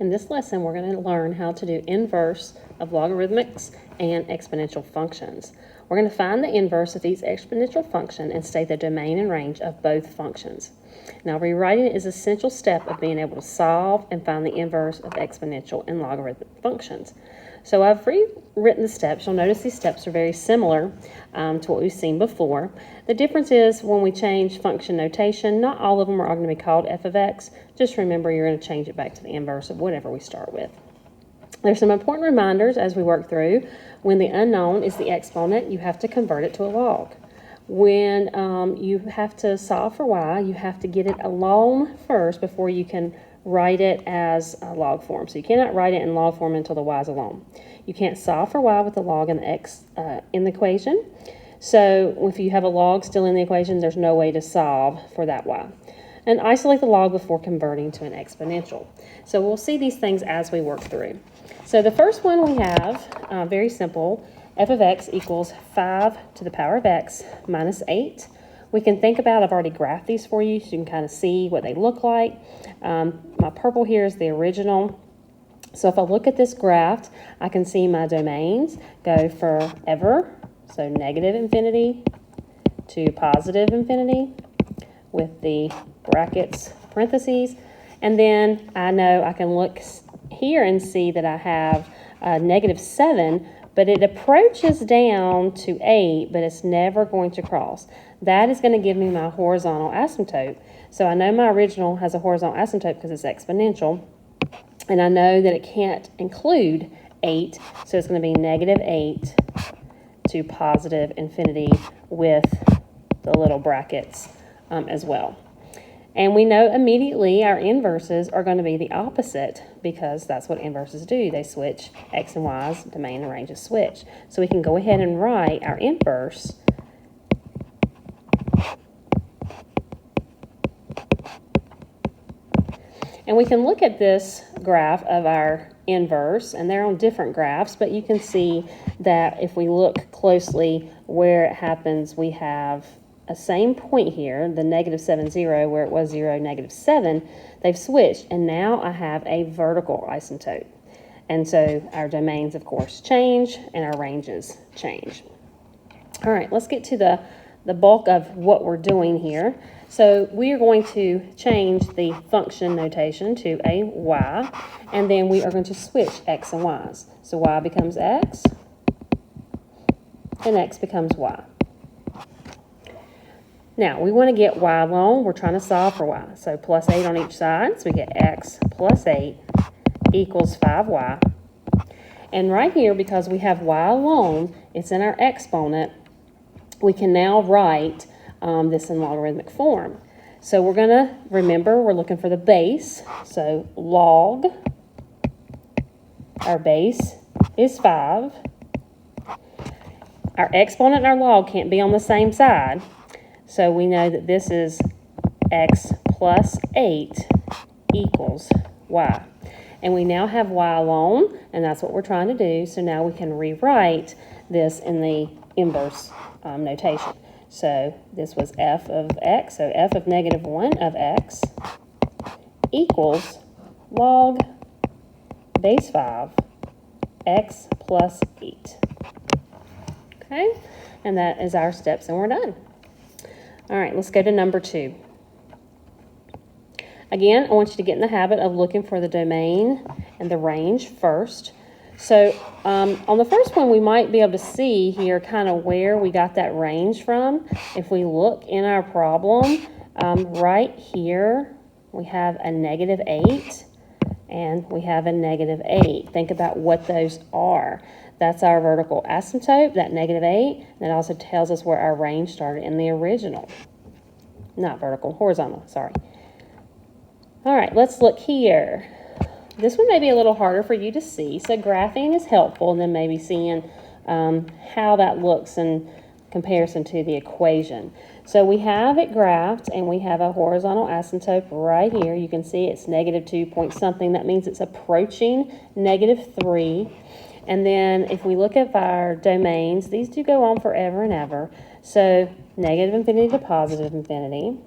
In this lesson, we're going to learn how to do inverse of logarithmics and exponential functions. We're going to find the inverse of each exponential function and state the domain and range of both functions. Now, rewriting is an essential step of being able to solve and find the inverse of exponential and logarithmic functions. So I've rewritten the steps. You'll notice these steps are very similar to what we've seen before. The difference is when we change function notation, not all of them are going to be called f of x. Just remember you're going to change it back to the inverse of whatever we start with. There's some important reminders as we work through. When the unknown is the exponent, you have to convert it to a log. When you have to solve for y, you have to get it alone first before you can write it as a log form. So you cannot write it in log form until the y is alone. You can't solve for y with the log and the x in the equation. So if you have a log still in the equation, there's no way to solve for that y. And isolate the log before converting to an exponential. So we'll see these things as we work through. So the first one we have, very simple, f of x equals 5 to the power of x minus 8. We can think about, I've already graphed these for you so you can kind of see what they look like. My purple here is the original. So if I look at this graph, I can see my domains go forever, so negative infinity to positive infinity with the brackets, parentheses. And then I know I can look here and see that I have negative 7, but it approaches down to 8, but it's never going to cross. That is going to give me my horizontal asymptote. So I know my original has a horizontal asymptote because it's exponential, and I know that it can't include 8, so it's going to be negative 8 to positive infinity with the little brackets as well. And we know immediately our inverses are going to be the opposite because that's what inverses do. They switch. X and Y's domain and ranges switch. So we can go ahead and write our inverse and we can look at this graph of our inverse, and they're on different graphs, but you can see that if we look closely where it happens, we have a same point here, the negative 7, 0, where it was 0, negative 7, they've switched, and now I have a vertical asymptote. And so our domains, of course, change, and our ranges change. All right, let's get to the bulk of what we're doing here. So we are going to change the function notation to a y, and then we are going to switch x and y's. So y becomes x, and x becomes y. Now, we want to get y alone. We're trying to solve for y. So plus 8 on each side. So we get x plus 8 equals 5y. And right here, because we have y alone, it's in our exponent, we can now write this in logarithmic form. So we're going to, remember, we're looking for the base. So log, our base is 5. Our exponent and our log can't be on the same side. So we know that this is x plus 8 equals y. And we now have y alone, and that's what we're trying to do. So now we can rewrite this in the inverse notation. So this was f of x, so f of negative 1 of x equals log base 5 x plus 8. Okay, and that is our steps, and we're done. All right, let's go to number 2. Again, I want you to get in the habit of looking for the domain and the range first. So on the first one, we might be able to see here kind of where we got that range from. If we look in our problem, right here, we have a negative 8 and we have a negative 8. Think about what those are. That's our vertical asymptote, that negative 8. That also tells us where our range started in the original. Not vertical, horizontal, sorry. All right, let's look here. This one may be a little harder for you to see, so graphing is helpful, and then maybe seeing how that looks in comparison to the equation. So we have it graphed, and we have a horizontal asymptote right here. You can see it's negative 2 point something. That means it's approaching negative 3. And then if we look at our domains, these do go on forever and ever. So negative infinity to positive infinity.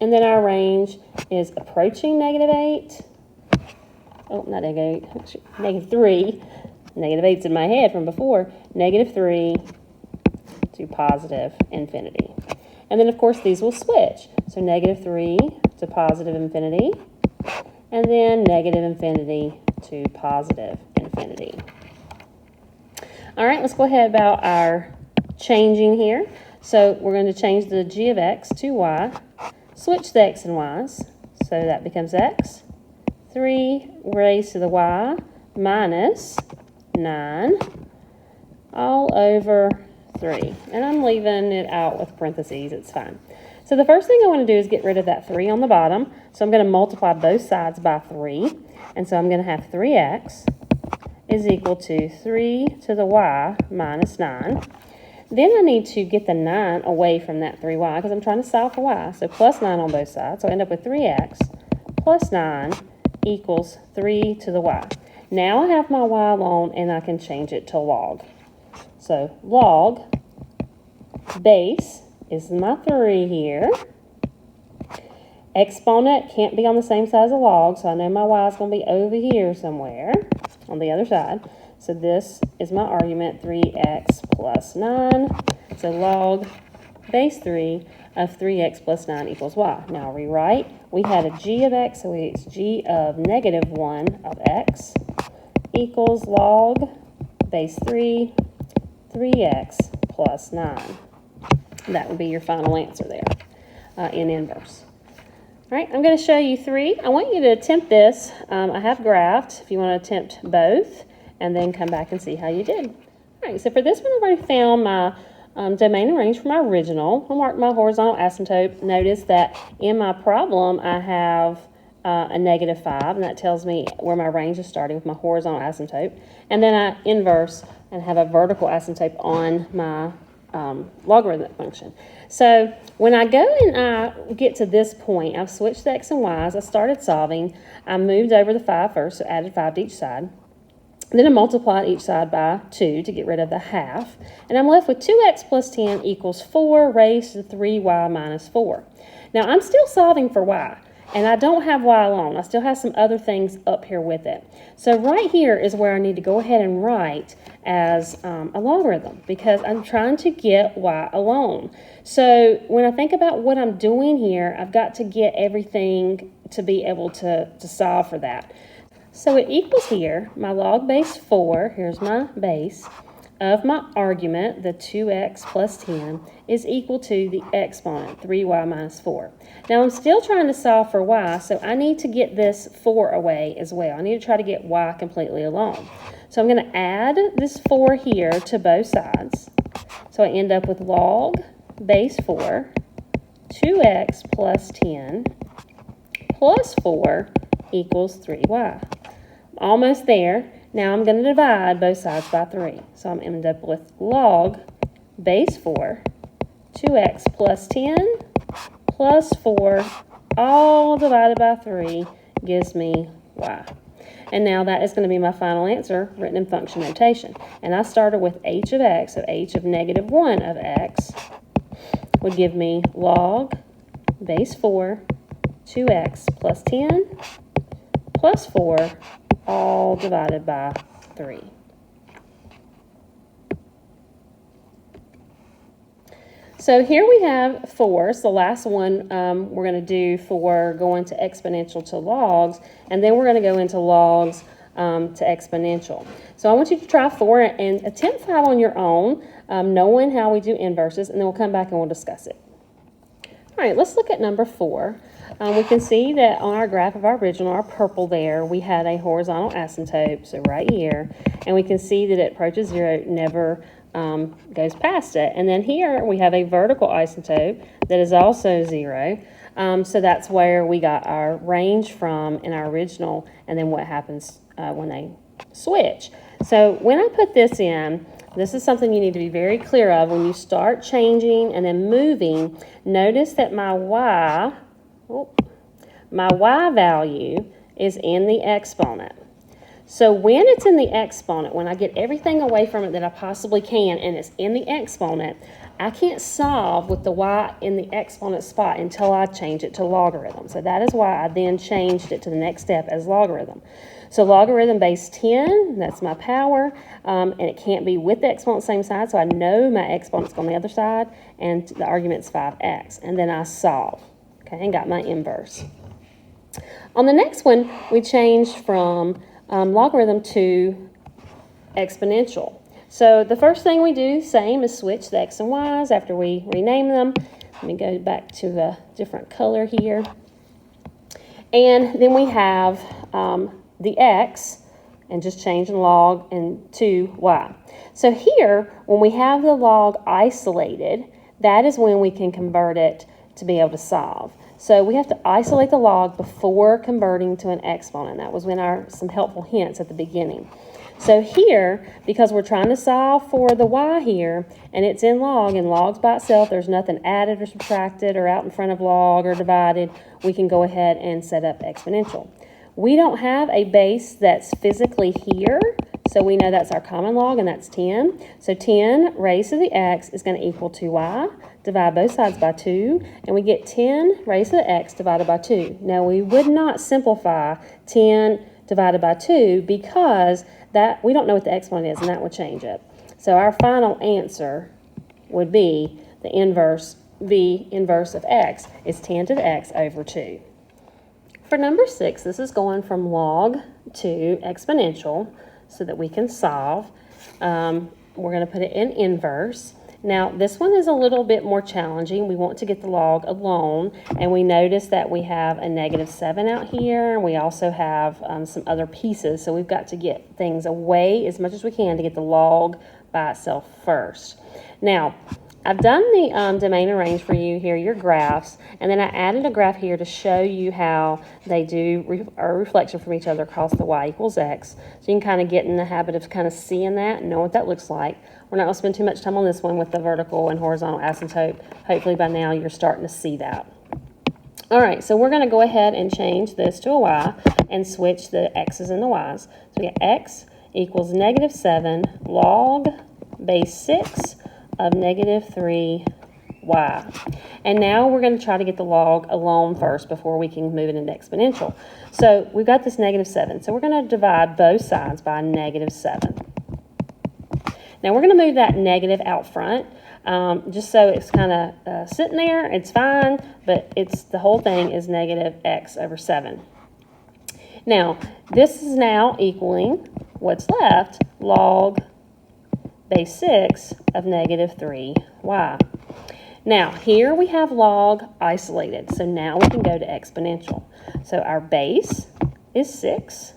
And then our range is approaching -8. Oh, not negative 8, -3. Negative 8's in my head from before. -3 to positive infinity. And then, of course, these will switch. So -3 to positive infinity, and then negative infinity to positive infinity. All right, let's go ahead about our changing here. So we're going to change the g of x to y, switch the x and y's. So that becomes x, 3 raised to the y minus 9 all over 3. And I'm leaving it out with parentheses, it's fine. So the first thing I want to do is get rid of that 3 on the bottom. So I'm going to multiply both sides by 3. And so I'm going to have 3x is equal to 3 to the y minus 9. Then I need to get the 9 away from that 3y because I'm trying to solve for y. So plus 9 on both sides. So I end up with 3x plus 9 equals 3 to the y. Now I have my y alone and I can change it to log. So log base is my 3 here. Exponent can't be on the same side as a log, so I know my y is going to be over here somewhere on the other side. So this is my argument, 3x plus 9. So log base 3 of 3x plus 9 equals y. Now I'll rewrite. We had a g of x, so it's g of -1 of x equals log base 3, 3x plus 9. That would be your final answer there in inverse. All right, I'm going to show you 3. I want you to attempt this. I have graphed if you want to attempt both, and then come back and see how you did. All right, so for this one, I've already found my domain and range for my original. I'll mark my horizontal asymptote. Notice that in my problem, I have a -5, and that tells me where my range is starting with my horizontal asymptote. And then I inverse and have a vertical asymptote on my logarithmic function. So when I go and I get to this point, I've switched the x and y's. I started solving. I moved over the 5 first, so added 5 to each side. Then I multiplied each side by 2 to get rid of the half. And I'm left with 2x plus 10 equals 4 raised to 3y minus 4. Now I'm still solving for y. And I don't have y alone. I still have some other things up here with it. So right here is where I need to go ahead and write as a logarithm because I'm trying to get y alone. So when I think about what I'm doing here, I've got to get everything to be able to solve for that. So it equals here, my log base 4, here's my base, of my argument, the 2x plus 10, is equal to the exponent, 3y minus 4. Now I'm still trying to solve for y, so I need to get this 4 away as well. I need to try to get y completely alone. So I'm going to add this 4 here to both sides. So I end up with log base 4, 2x plus 10 plus 4 equals 3y. Almost there. Now I'm going to divide both sides by 3. So I'm going to end up with log base 4, 2x plus 10 plus 4, all divided by 3 gives me y. And now that is going to be my final answer written in function notation. And I started with h of x, so h of -1 of x would give me log base 4, 2x plus 10 plus 4, all divided by 3. So here we have 4. It's the last one we're going to do for going to exponential to logs, and then we're going to go into logs to exponential. So I want you to try 4 and attempt 5 on your own, knowing how we do inverses, and then we'll come back and we'll discuss it. All right, let's look at number 4. We can see that on our graph of our original, our purple there, we had a horizontal asymptote, so right here, and we can see that it approaches 0, never goes past it. And then here we have a vertical asymptote that is also 0, so that's where we got our range from in our original, and then what happens when they switch. So when I put this in, this is something you need to be very clear of. When you start changing and then moving, notice that my y value is in the exponent. So when it's in the exponent, when I get everything away from it that I possibly can and it's in the exponent, I can't solve with the y in the exponent spot until I change it to logarithm. So that is why I then changed it to the next step as logarithm. So logarithm base 10, that's my power, and it can't be with the exponent same side, so I know my exponent's on the other side, and the argument's 5x. And then I solve, okay, and got my inverse. On the next one, we changed from logarithm to exponential. So the first thing we do, same, is switch the x and y's after we rename them. Let me go back to a different color here. And then we have the x, and just change the log and to y. So here, when we have the log isolated, that is when we can convert it to be able to solve. So we have to isolate the log before converting to an exponent. That was some helpful hints at the beginning. So here, because we're trying to solve for the y here, and it's in log, and log's by itself, there's nothing added or subtracted or out in front of log or divided, we can go ahead and set up exponential. We don't have a base that's physically here, so we know that's our common log, and that's 10. So 10 raised to the x is going to equal 2y. Divide both sides by 2, and we get 10 raised to the x divided by 2. Now, we would not simplify 10 divided by 2 because that we don't know what the exponent is, and that would change it. So our final answer would be the inverse, v inverse of x is 10 to the x over 2. For number 6, this is going from log to exponential so that we can solve. We're going to put it in inverse. Now, this one is a little bit more challenging. We want to get the log alone, and we notice that we have a -7 out here, and we also have some other pieces, so we've got to get things away as much as we can to get the log by itself first. Now, I've done the domain and range for you here, your graphs, and then I added a graph here to show you how they do a reflection from each other across the y equals x. So you can kind of get in the habit of kind of seeing that and know what that looks like. We're not going to spend too much time on this one with the vertical and horizontal asymptote. Hopefully by now you're starting to see that. All right, so we're going to go ahead and change this to a y and switch the x's and the y's. So we get x equals -7 log base 6 of -3y. And now we're going to try to get the log alone first before we can move it into exponential. So we've got this -7, so we're going to divide both sides by -7. Now we're going to move that negative out front, just so it's kind of sitting there. It's fine, but the whole thing is -x over 7. Now this is now equaling what's left, log base 6 of -3y. Now, here we have log isolated, so now we can go to exponential. So our base is 6.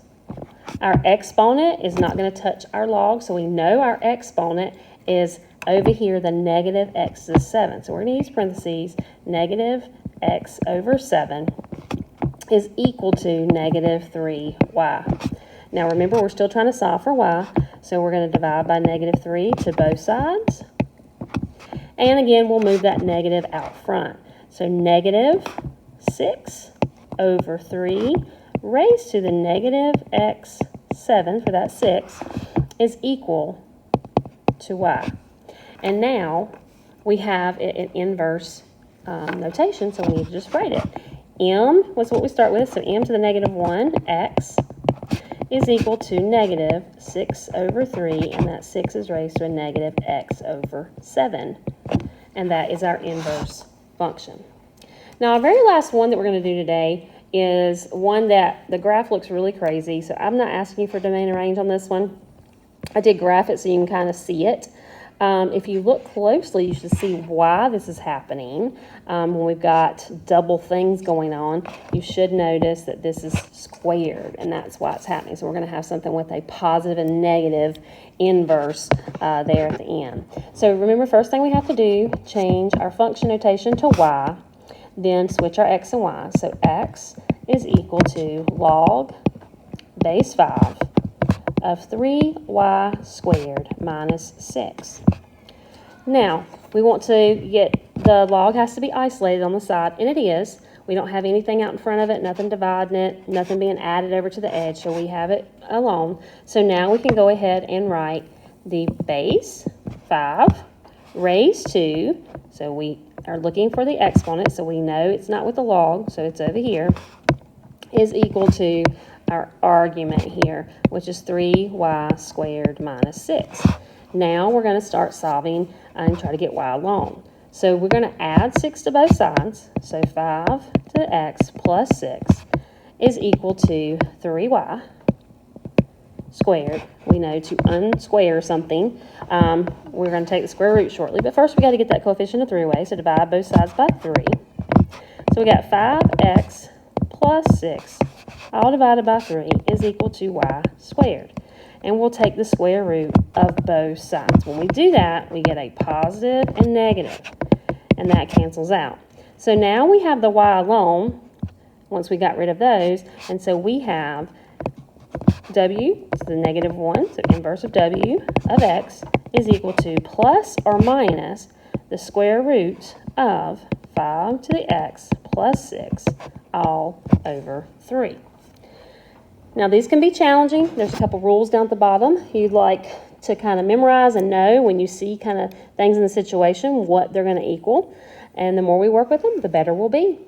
Our exponent is not going to touch our log, so we know our exponent is over here, the -x is 7. So we're going to use parentheses, -x over 7 is equal to -3y. Now remember, we're still trying to solve for y, so we're going to divide by -3 to both sides. And again, we'll move that negative out front. So -6 over 3 raised to the -x 7 for that 6 is equal to y. And now we have it in inverse notation, so we need to just write it. M was what we start with, so m to the -1 x is equal to -6 over 3, and that 6 is raised to a -x over 7. And that is our inverse function. Now, our very last one that we're going to do today is one that the graph looks really crazy, so I'm not asking you for domain and range on this one. I did graph it so you can kind of see it. If you look closely, you should see why this is happening. When we've got double things going on, you should notice that this is squared, and that's why it's happening. So we're going to have something with a positive and negative inverse there at the end. So remember, first thing we have to do, change our function notation to y, then switch our x and y. So x is equal to log base 5 of 3y squared minus 6. Now, we want to get the log has to be isolated on the side, and it is. We don't have anything out in front of it, nothing dividing it, nothing being added over to the edge, so we have it alone. So now we can go ahead and write the base 5 raised to, so we are looking for the exponent, so we know it's not with the log, so it's over here, is equal to our argument here, which is 3y squared minus 6. Now we're going to start solving and try to get y long. So we're going to add 6 to both sides. So 5 to the x plus 6 is equal to 3y squared. We know to unsquare something, we're going to take the square root shortly. But first we got to get that coefficient of 3 away. So divide both sides by 3. So we got 5x plus 6 all divided by 3 is equal to y squared. And we'll take the square root of both sides. When we do that, we get a positive and negative, and that cancels out. So now we have the y alone, once we got rid of those, and so we have w, so the negative 1, so inverse of w of x is equal to plus or minus the square root of 5 to the x plus 6 all over 3. Now these can be challenging. There's a couple rules down at the bottom you'd like to kind of memorize and know when you see kind of things in the situation, what they're going to equal. And the more we work with them, the better we'll be.